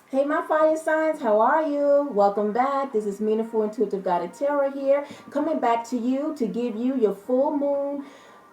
Hey, my fire signs, how are you? Welcome back. This is Meaningful Intuitive Guided Tarot here, coming back to you to give you your full moon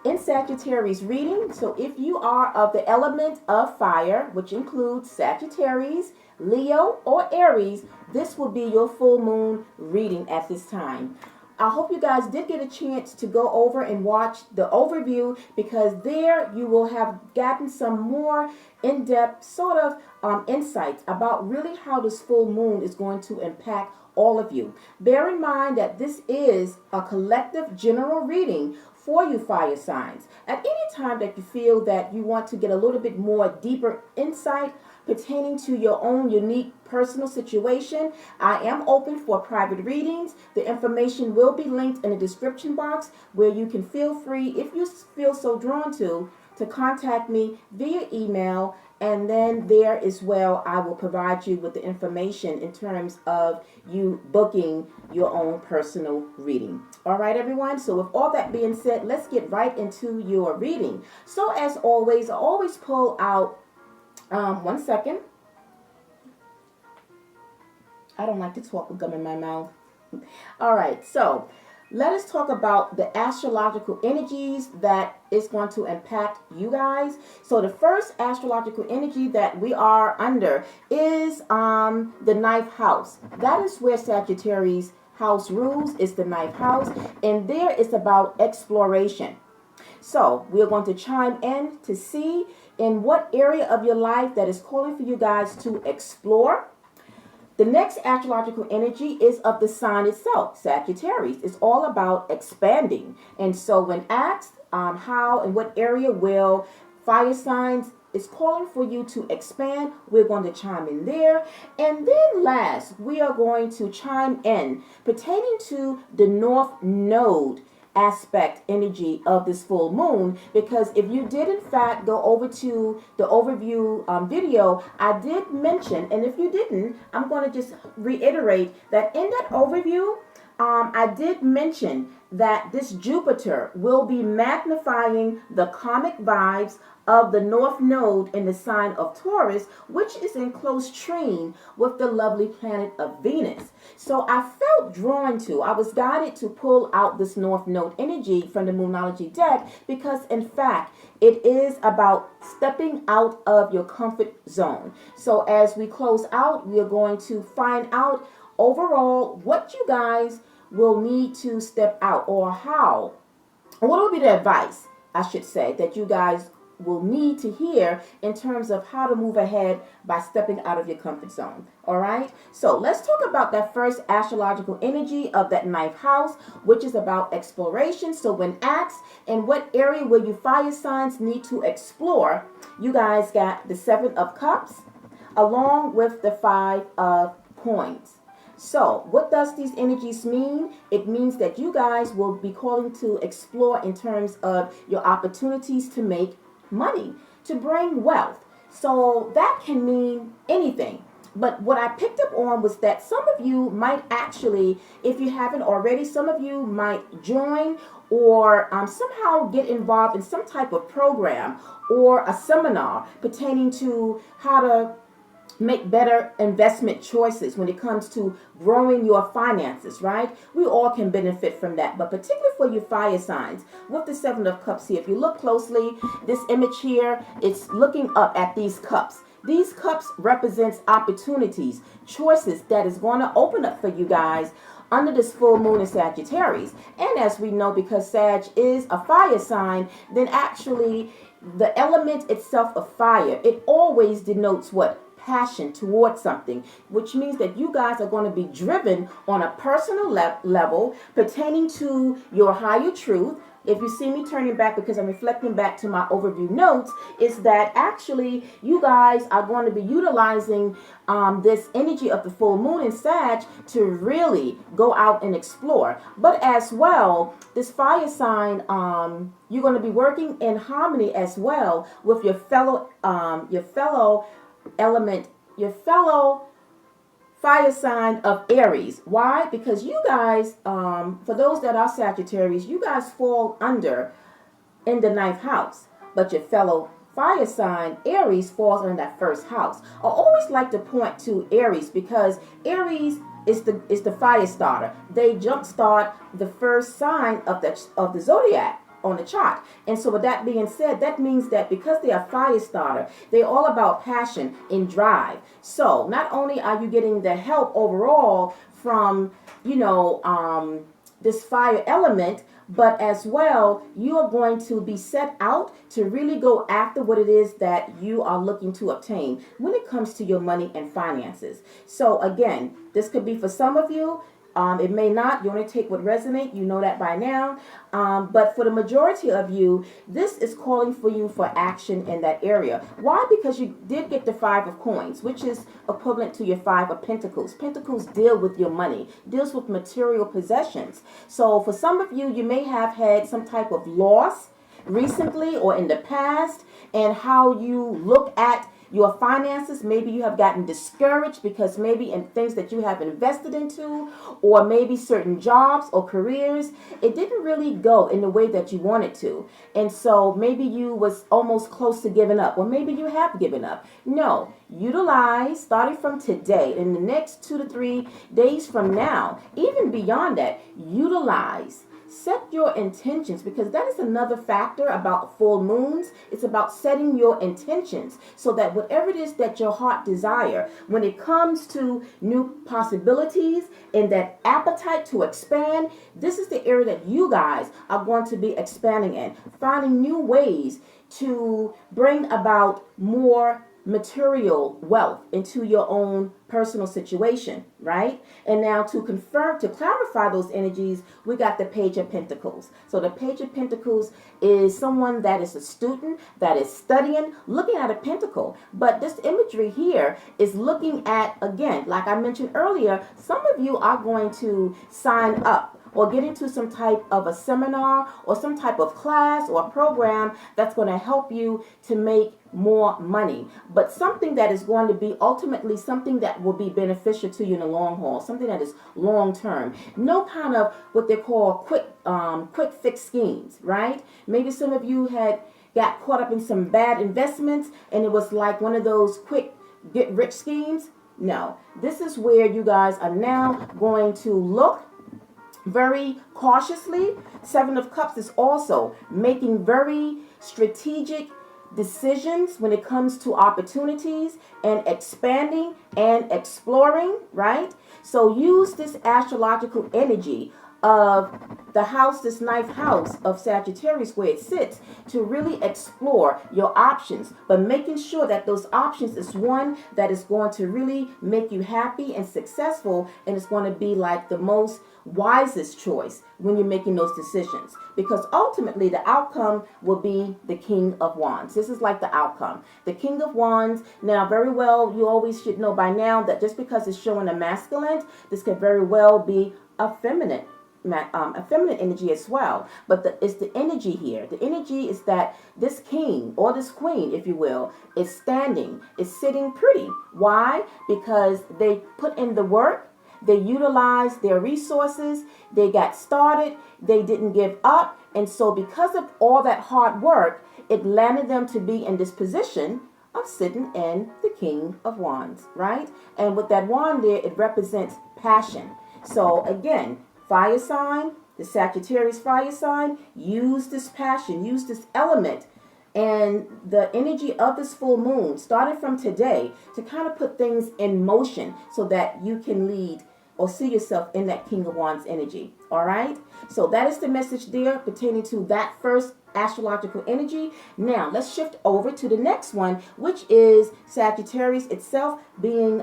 in Sagittarius reading. So, if you are of the element of fire, which includes Sagittarius, Leo, or Aries, this will be your full moon reading at this time. I hope you guys did get a chance to go over and watch the overview because there you will have gotten some more in-depth sort of insights about really how this full moon is going to impact all of you. Bear in mind that this is a collective general reading for you fire signs. At any time that you feel that you want to get a little bit more deeper insight pertaining to your own unique personal situation, I am open for private readings. The information will be linked in the description box where you can feel free, if you feel so drawn to contact me via email. And then there as well, I will provide you with the information in terms of you booking your own personal reading. All right, everyone. So with all that being said, let's get right into your reading. So as always, I always pull out, one second. I don't like to talk with gum in my mouth. All right, so let us talk about the astrological energies that is going to impact you guys. So the first astrological energy that we are under is the ninth house. That is where Sagittarius house rules, is the ninth house, and there is about exploration. So we're going to chime in to see in what area of your life that is calling for you guys to explore. The next astrological energy is of the sign itself, Sagittarius. It's all about expanding. And so when asked how and what area will fire signs is calling for you to expand, we're going to chime in there. And then last, we are going to chime in pertaining to the North Node aspect energy of this full moon, because if you did in fact go over to the overview video, I did mention, and if you didn't, I'm going to just reiterate that in that overview I did mention that this Jupiter will be magnifying the karmic vibes of the North Node in the sign of Taurus, which is in close trine with the lovely planet of Venus. So I felt drawn to, I was guided to pull out this North Node energy from the Moonology deck because, in fact, it is about stepping out of your comfort zone. So as we close out, we are going to find out overall what you guys will need to step out, or how, what will be the advice, I should say, that you guys will need to hear in terms of how to move ahead by stepping out of your comfort zone. All right, so let's talk about that first astrological energy of that ninth house, which is about exploration. So when asked in what area will you fire signs need to explore, you guys got the Seven of Cups along with the Five of Coins. So, what does these energies mean? It means that you guys will be calling to explore in terms of your opportunities to make money, to bring wealth. So, that can mean anything. But what I picked up on was that some of you might actually, if you haven't already, some of you might join or somehow get involved in some type of program or a seminar pertaining to how to make better investment choices when it comes to growing your finances, right? We all can benefit from that, but particularly for you fire signs with the Seven of Cups here. If you look closely, this image here, it's looking up at these cups. These cups represents opportunities, choices that is going to open up for you guys under this full moon in Sagittarius. And as we know, because Sag is a fire sign, then actually the element itself of fire, it always denotes what? Passion towards something, which means that you guys are going to be driven on a personal level pertaining to your higher truth. If you see me turning back because I'm reflecting back to my overview notes, is that actually you guys are going to be utilizing this energy of the full moon in Sag to really go out and explore. But as well, this fire sign, you're going to be working in harmony as well with your fellow element, your fellow fire sign of Aries. Why? Because you guys, for those that are Sagittarius, you guys fall under in the ninth house. But your fellow fire sign, Aries, falls under that first house. I always like to point to Aries because Aries is the fire starter. They jumpstart the first sign of the zodiac on the chart. And so with that being said, that means that because they are fire starter, they're all about passion and drive. So not only are you getting the help overall from, this fire element, but as well, you are going to be set out to really go after what it is that you are looking to obtain when it comes to your money and finances. So again, this could be for some of you. It may not. You only take what resonates. You know that by now. But for the majority of you, this is calling for you for action in that area. Why? Because you did get the 5 of coins, which is equivalent to your 5 of pentacles. Pentacles deal with your money, deals with material possessions. So for some of you, you may have had some type of loss recently or in the past, and how you look at your finances. Maybe you have gotten discouraged because maybe in things that you have invested into, or maybe certain jobs or careers, it didn't really go in the way that you wanted to. And so maybe you was almost close to giving up, or maybe you have given up. No, utilize, starting from today, in the next 2 to 3 days from now, even beyond that, utilize. Set your intentions, because that is another factor about full moons. It's about setting your intentions so that whatever it is that your heart desire, when it comes to new possibilities and that appetite to expand, this is the area that you guys are going to be expanding in, finding new ways to bring about more material wealth into your own personal situation, right? And now to confirm, to clarify those energies, we got the Page of Pentacles. So the Page of Pentacles is someone that is a student, that is studying, looking at a pentacle. But this imagery here is looking at, again, like I mentioned earlier, some of you are going to sign up or get into some type of a seminar or some type of class or program that's going to help you to make more money, but something that is going to be ultimately something that will be beneficial to you in the long haul, something that is long term. No kind of what they call quick fix schemes, right? Maybe some of you had got caught up in some bad investments and it was like one of those quick get rich schemes. No, this is where you guys are now going to look very cautiously. 7 of Cups is also making very strategic decisions when it comes to opportunities and expanding and exploring, right? So use this astrological energy of the house, this 9th house of Sagittarius, where it sits, to really explore your options, but making sure that those options is one that is going to really make you happy and successful, and it's going to be like the most wisest choice when you're making those decisions, because ultimately the outcome will be the King of Wands. This is like the outcome, the King of Wands. Now, very well, you always should know by now that just because it's showing a masculine, this could very well be a feminine energy as well. But it's the energy here. The energy is that this king or this queen, if you will, is standing, is sitting pretty. Why? Because they put in the work, they utilized their resources, they got started, they didn't give up. And so because of all that hard work, it landed them to be in this position of sitting in the King of Wands, right? And with that wand there, it represents passion. So again, fire sign, the Sagittarius fire sign, use this passion, use this element and the energy of this full moon, starting from today, to kind of put things in motion so that you can lead or see yourself in that King of Wands energy. All right? So that is the message there pertaining to that first astrological energy. Now, let's shift over to the next one, which is Sagittarius itself being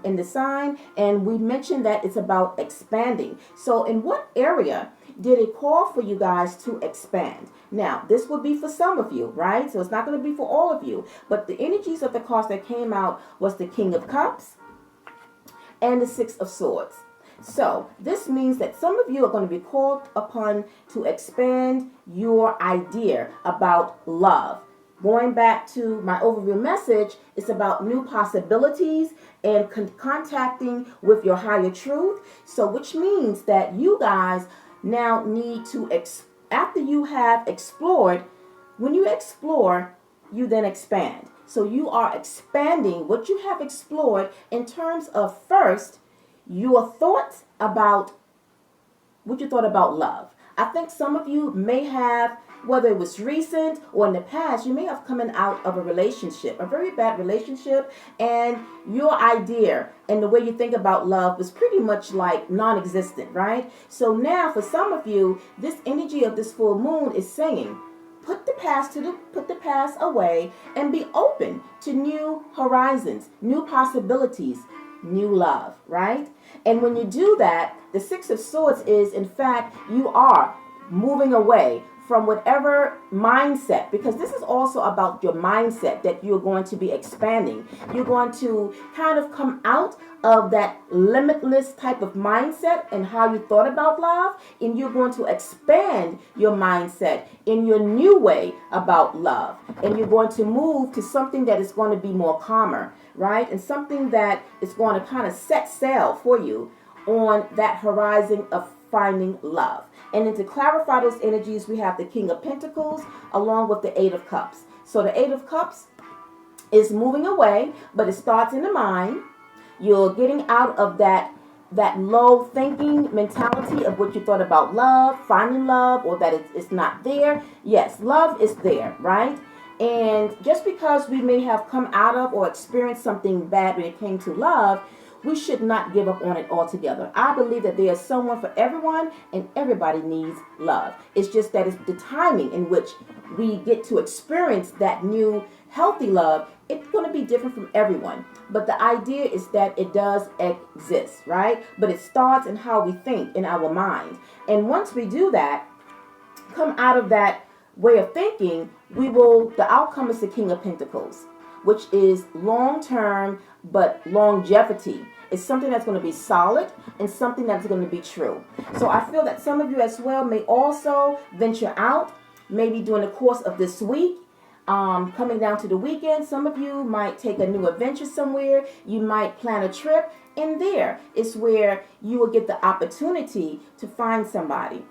in the sign. And we mentioned that it's about expanding. So in what area did it call for you guys to expand? Now, this would be for some of you, right? So it's not going to be for all of you. But the energies of the cards that came out was the King of Cups and the 6 of Swords. So this means that some of you are going to be called upon to expand your idea about love. Going back to my overview message, it's about new possibilities and contacting with your higher truth. So which means that you guys now need to, after you have explored, when you explore, you then expand. So you are expanding what you have explored in terms of first your thoughts about what you thought about love. I think some of you may have, whether it was recent or in the past, you may have coming out of a relationship, a very bad relationship, and your idea and the way you think about love was pretty much like non-existent, right? So now for some of you, this energy of this full moon is saying, put the past away and be open to new horizons, new possibilities, new love, right? And when you do that, the Six of Swords is, in fact, you are moving away from whatever mindset, because this is also about your mindset that you're going to be expanding. You're going to kind of come out of that limitless type of mindset and how you thought about love, and you're going to expand your mindset in your new way about love. And you're going to move to something that is going to be more calmer, right? And something that is going to kind of set sail for you on that horizon of finding love. And then to clarify those energies, we have the King of Pentacles along with the Eight of Cups. So the Eight of Cups is moving away, but it starts in the mind. You're getting out of that low thinking mentality of what you thought about love, finding love, or that it's not there. Yes, love is there, right? And just because we may have come out of or experienced something bad when it came to love, we should not give up on it altogether. I believe that there is someone for everyone, and everybody needs love. It's just that it's the timing in which we get to experience that new healthy love. It's going to be different from everyone. But the idea is that it does exist, right? But it starts in how we think in our mind. And once we do that, come out of that way of thinking, the outcome is the King of Pentacles, which is long-term, but longevity. It's something that's going to be solid and something that's going to be true. So I feel that some of you as well may also venture out, maybe during the course of this week, coming down to the weekend. Some of you might take a new adventure somewhere. You might plan a trip. And there is where you will get the opportunity to find somebody,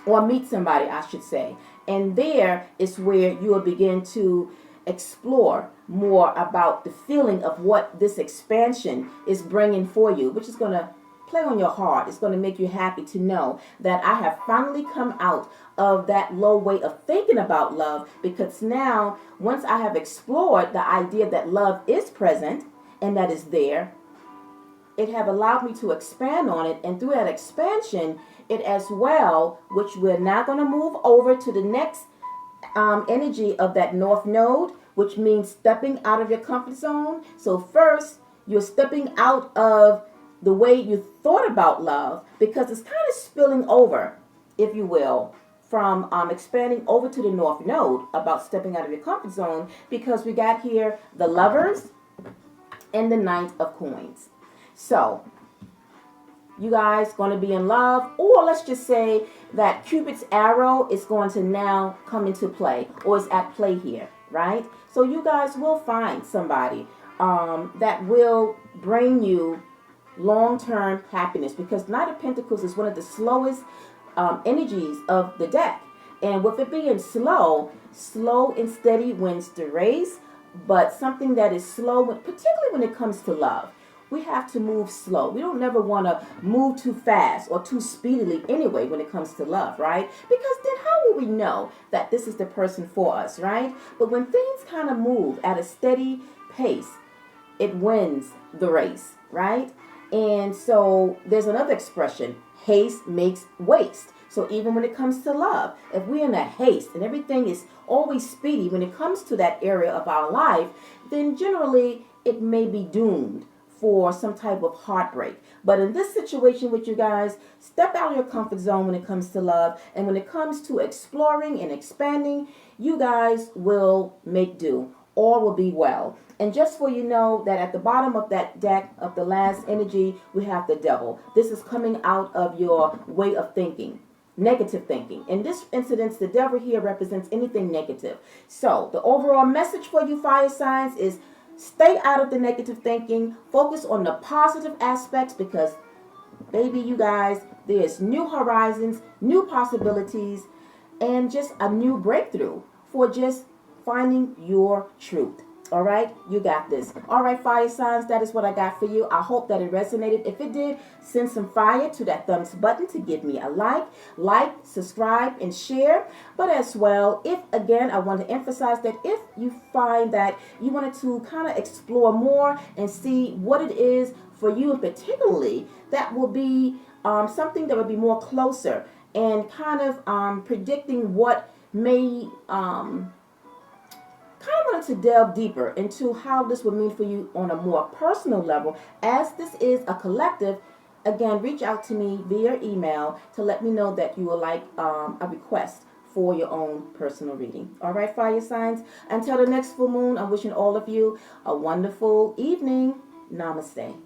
or meet somebody, I should say. And there is where you will begin to explore more about the feeling of what this expansion is bringing for you, which is going to play on your heart. It's going to make you happy to know that I have finally come out of that low way of thinking about love, because now, once I have explored the idea that love is present and that is there, it have allowed me to expand on it. And through that expansion, it as well, which we're now going to move over to the next energy of that North Node, which means stepping out of your comfort zone. So first, you're stepping out of the way you thought about love, because it's kind of spilling over, if you will, from expanding over to the North Node about stepping out of your comfort zone, because we got here the Lovers and the Knight of Coins. So you guys going to be in love, or let's just say that Cupid's arrow is going to now come into play, or is at play here, right? So you guys will find somebody that will bring you long-term happiness, because Knight of Pentacles is one of the slowest energies of the deck. And with it being slow and steady wins the race, but something that is slow, particularly when it comes to love, we have to move slow. We don't never want to move too fast or too speedily anyway when it comes to love, right? Because then how will we know that this is the person for us, right? But when things kind of move at a steady pace, it wins the race, right? And so there's another expression, haste makes waste. So even when it comes to love, if we're in a haste and everything is always speedy when it comes to that area of our life, then generally it may be doomed for some type of heartbreak. But in this situation with you guys, step out of your comfort zone when it comes to love. And when it comes to exploring and expanding, you guys will make do. All will be well. And just for you know that at the bottom of that deck of the last energy, we have the Devil. This is coming out of your way of thinking. Negative thinking. In this instance, the Devil here represents anything negative. So the overall message for you fire signs is stay out of the negative thinking. Focus on the positive aspects, because, baby, you guys, there's new horizons, new possibilities, and just a new breakthrough for just finding your truth. All right, you got this. All right, fire signs, that is what I got for you. I hope that it resonated. If it did, send some fire to that thumbs button to give me a like, subscribe, and share. But as well, if again, I want to emphasize that if you find that you wanted to kind of explore more and see what it is for you, and particularly that will be something that would be more closer and kind of predicting what may kind of wanted to delve deeper into how this would mean for you on a more personal level. As this is a collective, again, reach out to me via email to let me know that you would like a request for your own personal reading. All right, fire signs. Until the next full moon, I'm wishing all of you a wonderful evening. Namaste.